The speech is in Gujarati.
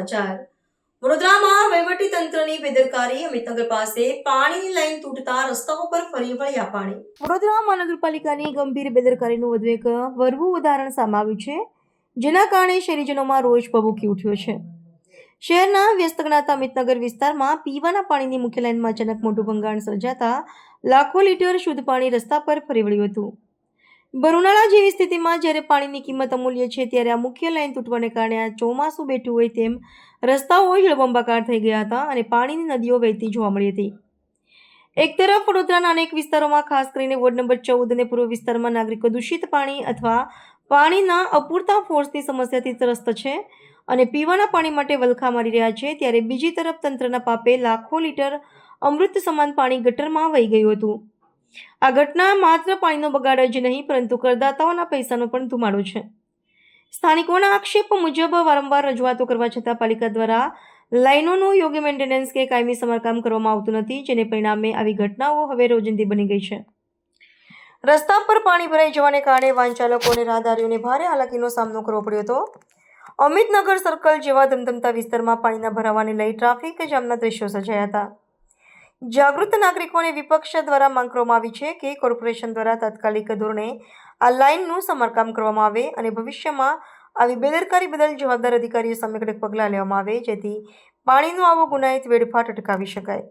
સમાચાર વડોદરામાં વહીવટી તંત્રની બેદરકારી અમિતનગર પાસે પાણીની લાઈન તૂટતા રસ્તાઓ પર ફરી વળ્યા પાણી વડોદરા મહાનગરપાલિકાની ગંભીર બેદરકારીનું વધુ એક વરવું ઉદાહરણ સામે આવ્યું છે, જેના કારણે શહેરીજનોમાં રોષ ભભૂકી ઉઠ્યો છે। શહેરના વ્યસ્ત ગણાતા અમિતનગર વિસ્તારમાં પીવાના પાણીની મુખ્ય લાઈનમાં અચાનક મોટું ભંગાણ સર્જાતા લાખો લીટર શુદ્ધ પાણી રસ્તા પર ફરી વળ્યું હતું। બરુનાળા જેવી સ્થિતિમાં જ્યારે પાણીની કિંમત અમૂલ્ય છે, ત્યારે આ મુખ્ય લાઈન તૂટવાને કારણે આ ચોમાસું બેઠું હોય તેમ રસ્તાઓ જળબંબાકાર થઈ ગયા હતા અને પાણીની નદીઓ વહેતી જોવા મળી હતી। એક તરફ વડોદરાના અનેક વિસ્તારોમાં, ખાસ કરીને વોર્ડ નંબર 14 અને પૂર્વ વિસ્તારમાં નાગરિકો દૂષિત પાણી અથવા પાણીના અપૂરતા ફોર્સની સમસ્યાથી ત્રસ્ત છે અને પીવાના પાણી માટે વલખા મારી રહ્યા છે, ત્યારે બીજી તરફ તંત્રના પાપે લાખો લીટર અમૃત સમાન પાણી ગટરમાં વહી ગયું હતું। આ ઘટના માત્ર પાણીનો બગાડ જ નહીં, પરંતુ કરદાતાઓના પૈસાનો પણ ધુમાડો છે। સ્થાનિકોના આક્ષેપ મુજબ વારંવાર રજૂઆતો કરવા છતાં પાલિકા દ્વારા લાઇનોનું યોગ્ય મેન્ટેનન્સ કે કાયમી સમારકામ કરવામાં આવતું નથી, જેને પરિણામે આવી ઘટનાઓ હવે રોજિંદી બની ગઈ છે। રસ્તા પર પાણી ભરાઈ જવાને કારણે વાહન ચાલકો અને રાહદારીઓને ભારે હાલાકીનો સામનો કરવો પડ્યો હતો। અમિતનગર સર્કલ જેવા ધમધમતા વિસ્તારમાં પાણીના ભરાવાને લઈ ટ્રાફિક જામના દ્રશ્યો સર્જાયા હતા। જાગૃત નાગરિકો અને વિપક્ષ દ્વારા માંગ કરવામાં આવી છે કે કોર્પોરેશન દ્વારા તાત્કાલિક ધોરણે આ લાઇનનું સમારકામ કરવામાં આવે અને ભવિષ્યમાં આવી બેદરકારી બદલ જવાબદાર અધિકારીઓ સામે કડક પગલાં લેવામાં આવે, જેથી પાણીનો આવો ગુનાહિત વેડફાટ અટકાવી શકાય।